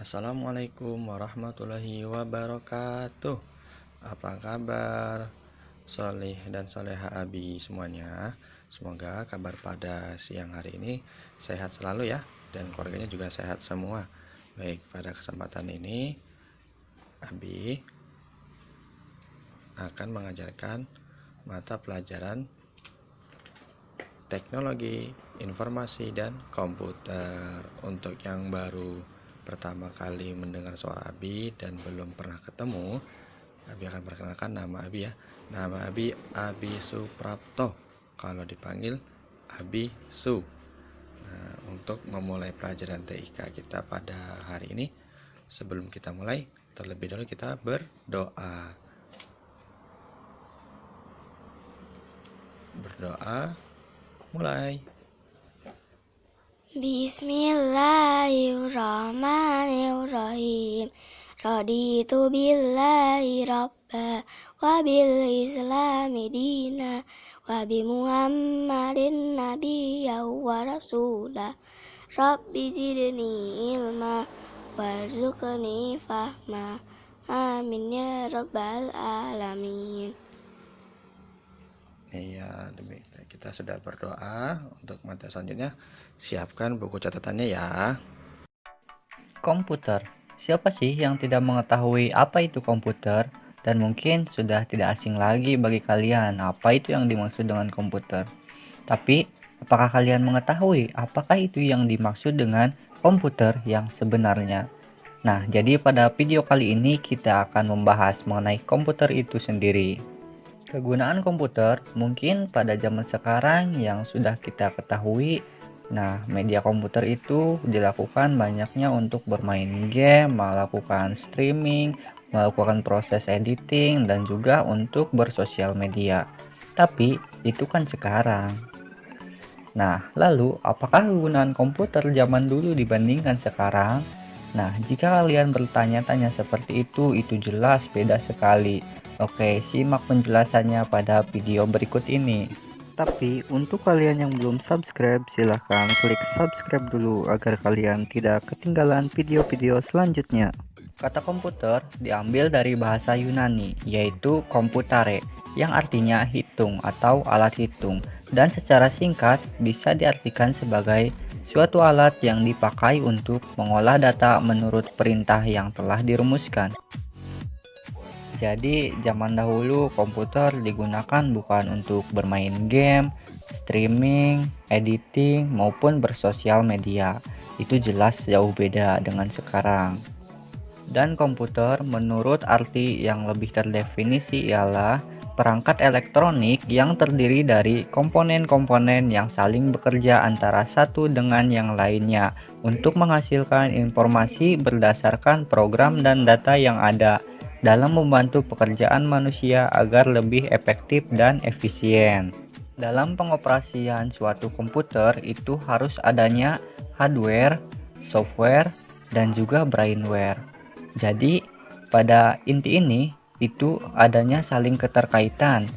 Assalamualaikum warahmatullahi wabarakatuh. Apa kabar Soleh dan Soleha Abi semuanya? Semoga kabar pada siang hari ini sehat selalu ya, dan keluarganya juga sehat semua. Baik, pada kesempatan ini Abi akan mengajarkan mata pelajaran teknologi, informasi, dan komputer. Untuk yang baru pertama kali mendengar suara Abi dan belum pernah ketemu, Abi akan perkenalkan nama Abi ya. Nama Abi Abi Suprapto, kalau dipanggil Abi Su. Nah, untuk memulai pelajaran TIK kita pada hari ini, sebelum kita mulai, terlebih dahulu kita berdoa. Berdoa, mulai. Bismillahirrahmanirrahim. Raditu billahi rabba wa bil islami dina wa bi muhammadin nabiyya wa rasula. Rabbi zidni ilma warzuqni fahma. Amin ya rabbal alamin. Iya, demikian kita sudah berdoa. Untuk materi selanjutnya, siapkan buku catatannya ya. Komputer. Siapa sih yang tidak mengetahui apa itu komputer? Dan mungkin sudah tidak asing lagi bagi kalian apa itu yang dimaksud dengan komputer. Tapi, apakah kalian mengetahui apakah itu yang dimaksud dengan komputer yang sebenarnya? Nah, jadi pada video kali ini kita akan membahas mengenai komputer itu sendiri. Kegunaan komputer mungkin pada zaman sekarang yang sudah kita ketahui. Nah, media komputer itu dilakukan banyaknya untuk bermain game, melakukan streaming, melakukan proses editing, dan juga untuk bersosial media. Tapi, itu kan sekarang. Nah, lalu apakah kegunaan komputer zaman dulu dibandingkan sekarang? Nah, jika kalian bertanya-tanya seperti itu jelas beda sekali. Oke, simak penjelasannya pada video berikut ini. Tapi untuk kalian yang belum subscribe, silahkan klik subscribe dulu agar kalian tidak ketinggalan video-video selanjutnya. Kata komputer diambil dari bahasa Yunani, yaitu computare, yang artinya hitung atau alat hitung, dan secara singkat bisa diartikan sebagai suatu alat yang dipakai untuk mengolah data menurut perintah yang telah dirumuskan. Jadi zaman dahulu komputer digunakan bukan untuk bermain game, streaming, editing, maupun bersosial media. Itu jelas jauh beda dengan sekarang. Dan komputer menurut arti yang lebih terdefinisi ialah perangkat elektronik yang terdiri dari komponen-komponen yang saling bekerja antara satu dengan yang lainnya untuk menghasilkan informasi berdasarkan program dan data yang ada, dalam membantu pekerjaan manusia agar lebih efektif dan efisien. Dalam pengoperasian suatu komputer itu harus adanya hardware, software, dan juga brainware. Jadi, pada inti ini itu adanya saling keterkaitan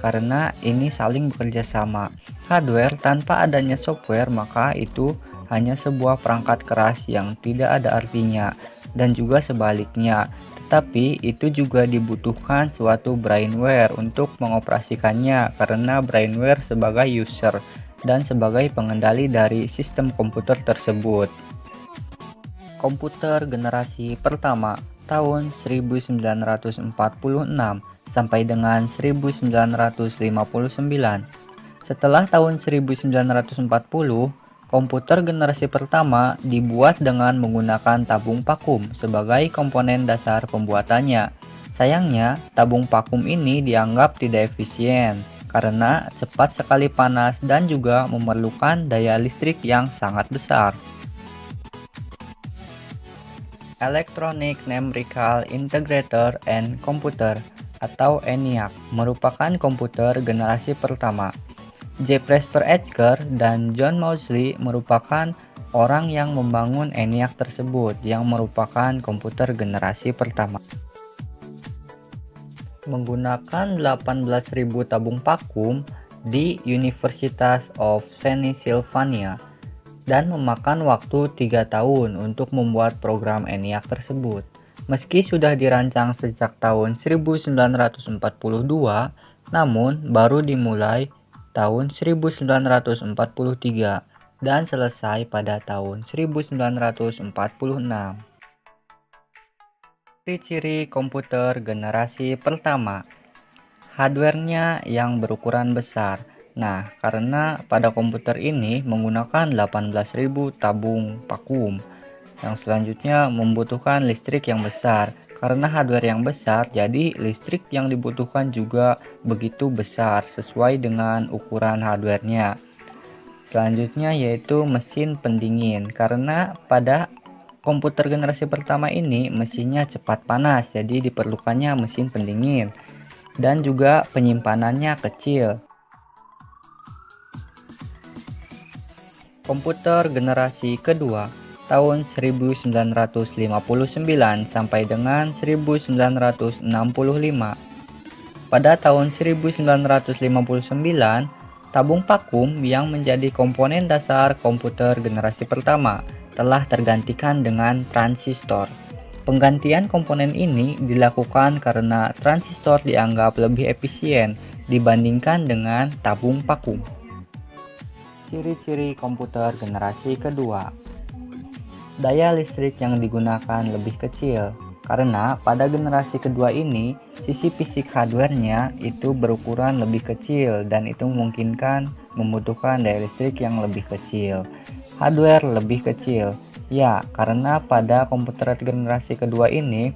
karena ini saling bekerja sama. Hardware tanpa adanya software maka itu hanya sebuah perangkat keras yang tidak ada artinya, dan juga sebaliknya. Tetapi itu juga dibutuhkan suatu brainware untuk mengoperasikannya karena brainware sebagai user dan sebagai pengendali dari sistem komputer tersebut. Komputer generasi pertama tahun 1946 sampai dengan 1959. Setelah tahun 1940, komputer generasi pertama dibuat dengan menggunakan tabung vakum sebagai komponen dasar pembuatannya. Sayangnya, tabung vakum ini dianggap tidak efisien karena cepat sekali panas dan juga memerlukan daya listrik yang sangat besar. Electronic Numerical Integrator and Computer atau ENIAC merupakan komputer generasi pertama. J. Presper Edgar dan John Mauchly merupakan orang yang membangun ENIAC tersebut yang merupakan komputer generasi pertama. Menggunakan 18.000 tabung vakum di University of Pennsylvania. dan memakan waktu 3 tahun untuk membuat program ENIAC tersebut. Meski sudah dirancang sejak tahun 1942, namun baru dimulai tahun 1943 dan selesai pada tahun 1946. Ciri-ciri komputer generasi pertama. Hardware-nya yang berukuran besar. Nah, karena pada komputer ini menggunakan 18.000 tabung vakum, yang selanjutnya membutuhkan listrik yang besar. Karena hardware yang besar, jadi listrik yang dibutuhkan juga begitu besar sesuai dengan ukuran hardware-nya. Selanjutnya yaitu mesin pendingin. Karena pada komputer generasi pertama ini mesinnya cepat panas, jadi diperlukannya mesin pendingin. Dan juga penyimpanannya kecil. Komputer generasi kedua tahun 1959 sampai dengan 1965. Pada tahun 1959, tabung vakum yang menjadi komponen dasar komputer generasi pertama telah tergantikan dengan transistor. Penggantian komponen ini dilakukan karena transistor dianggap lebih efisien dibandingkan dengan tabung vakum. Ciri-ciri komputer generasi kedua. Daya listrik yang digunakan lebih kecil, karena pada generasi kedua ini sisi fisik hardware-nya itu berukuran lebih kecil dan itu memungkinkan membutuhkan daya listrik yang lebih kecil. Hardware lebih kecil. Ya, karena pada komputer generasi kedua ini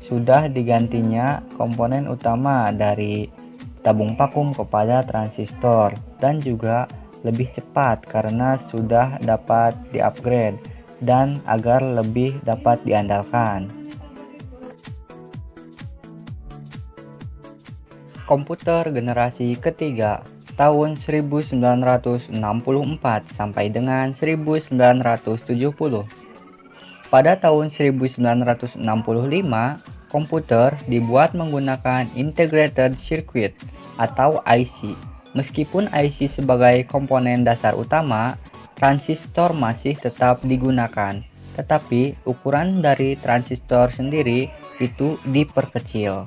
sudah digantinya komponen utama dari tabung vakum kepada transistor dan juga lebih cepat karena sudah dapat di-upgrade dan agar lebih dapat diandalkan. Komputer generasi ketiga tahun 1964 sampai dengan 1970. Pada tahun 1965, komputer dibuat menggunakan Integrated Circuit atau IC. Meskipun IC sebagai komponen dasar utama, transistor masih tetap digunakan, tetapi ukuran dari transistor sendiri itu diperkecil.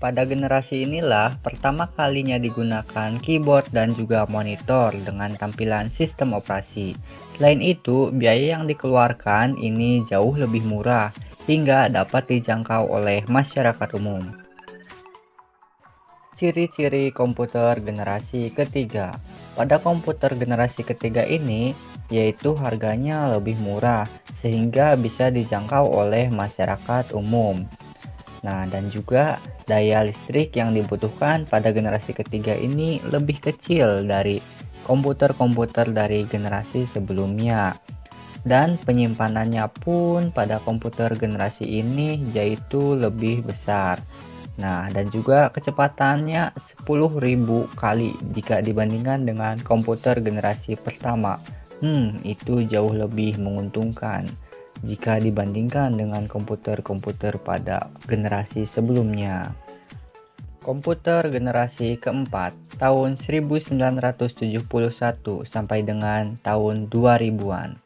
Pada generasi inilah pertama kalinya digunakan keyboard dan juga monitor dengan tampilan sistem operasi. Selain itu, biaya yang dikeluarkan ini jauh lebih murah hingga dapat dijangkau oleh masyarakat umum. Ciri-ciri komputer generasi ketiga. Pada komputer generasi ketiga ini, yaitu harganya lebih murah sehingga bisa dijangkau oleh masyarakat umum. Nah, dan juga daya listrik yang dibutuhkan pada generasi ketiga ini lebih kecil dari komputer-komputer dari generasi sebelumnya. Dan penyimpanannya pun pada komputer generasi ini yaitu lebih besar. Nah, dan juga kecepatannya 10.000 kali jika dibandingkan dengan komputer generasi pertama. Itu jauh lebih menguntungkan jika dibandingkan dengan komputer-komputer pada generasi sebelumnya. Komputer generasi keempat tahun 1971 sampai dengan tahun 2000-an.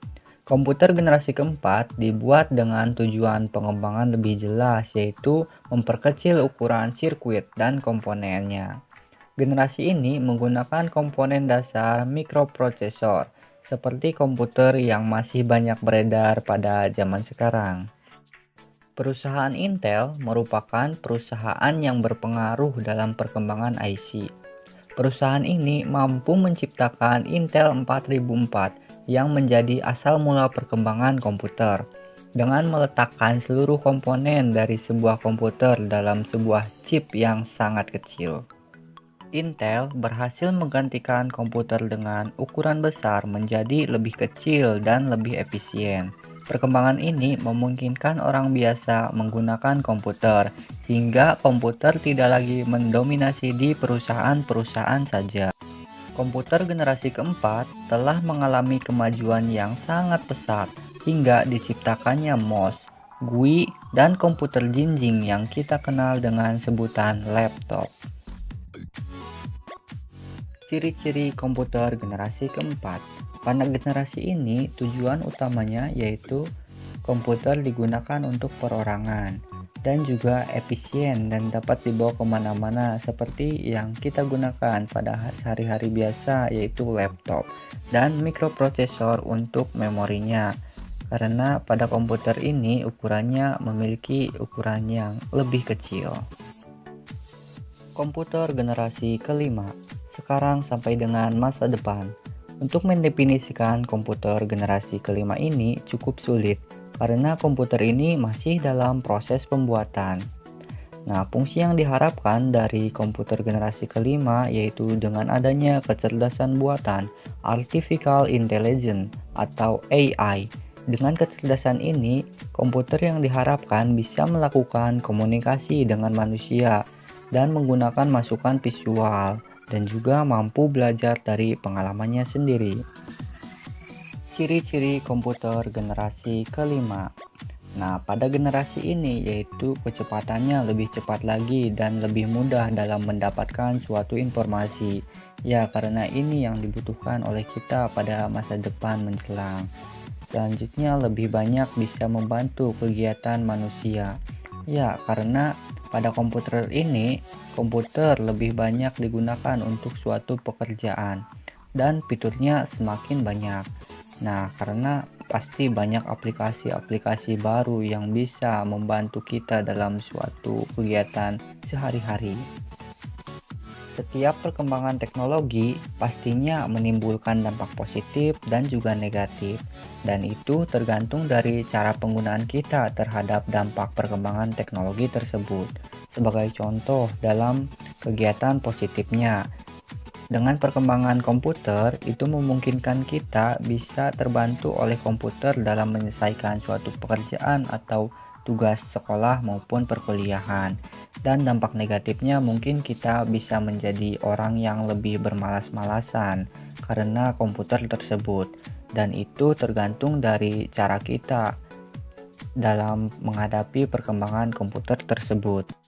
Komputer generasi keempat dibuat dengan tujuan pengembangan lebih jelas, yaitu memperkecil ukuran sirkuit dan komponennya. Generasi ini menggunakan komponen dasar mikroprosesor, seperti komputer yang masih banyak beredar pada zaman sekarang. Perusahaan Intel merupakan perusahaan yang berpengaruh dalam perkembangan IC. Perusahaan ini mampu menciptakan Intel 4004 yang menjadi asal mula perkembangan komputer, dengan meletakkan seluruh komponen dari sebuah komputer dalam sebuah chip yang sangat kecil. Intel berhasil menggantikan komputer dengan ukuran besar menjadi lebih kecil dan lebih efisien. Perkembangan ini memungkinkan orang biasa menggunakan komputer, hingga komputer tidak lagi mendominasi di perusahaan-perusahaan saja. Komputer generasi keempat telah mengalami kemajuan yang sangat pesat, hingga diciptakannya mouse, GUI, dan komputer jinjing yang kita kenal dengan sebutan laptop. Ciri-ciri komputer generasi keempat. Pada generasi ini, tujuan utamanya yaitu komputer digunakan untuk perorangan dan juga efisien dan dapat dibawa kemana-mana seperti yang kita gunakan pada sehari-hari biasa, yaitu laptop dan mikroprosesor untuk memorinya. Karena pada komputer ini ukurannya memiliki ukuran yang lebih kecil. Komputer generasi kelima, sekarang sampai dengan masa depan. Untuk mendefinisikan komputer generasi kelima ini cukup sulit, karena komputer ini masih dalam proses pembuatan. Nah, fungsi yang diharapkan dari komputer generasi kelima yaitu dengan adanya kecerdasan buatan, Artificial Intelligence atau AI. Dengan kecerdasan ini, komputer yang diharapkan bisa melakukan komunikasi dengan manusia dan menggunakan masukan visual dan juga mampu belajar dari pengalamannya sendiri. Ciri-ciri komputer generasi kelima. Nah, pada generasi ini yaitu kecepatannya lebih cepat lagi dan lebih mudah dalam mendapatkan suatu informasi. Ya, karena ini yang dibutuhkan oleh kita pada masa depan menjelang. Selanjutnya lebih banyak bisa membantu kegiatan manusia. Ya, karena pada komputer ini, komputer lebih banyak digunakan untuk suatu pekerjaan dan fiturnya semakin banyak. Nah, karena pasti banyak aplikasi-aplikasi baru yang bisa membantu kita dalam suatu kegiatan sehari-hari. Setiap perkembangan teknologi pastinya menimbulkan dampak positif dan juga negatif, dan itu tergantung dari cara penggunaan kita terhadap dampak perkembangan teknologi tersebut. Sebagai contoh dalam kegiatan positifnya, dengan perkembangan komputer itu memungkinkan kita bisa terbantu oleh komputer dalam menyelesaikan suatu pekerjaan atau tugas sekolah maupun perkuliahan. Dan dampak negatifnya mungkin kita bisa menjadi orang yang lebih bermalas-malasan karena komputer tersebut, dan itu tergantung dari cara kita dalam menghadapi perkembangan komputer tersebut.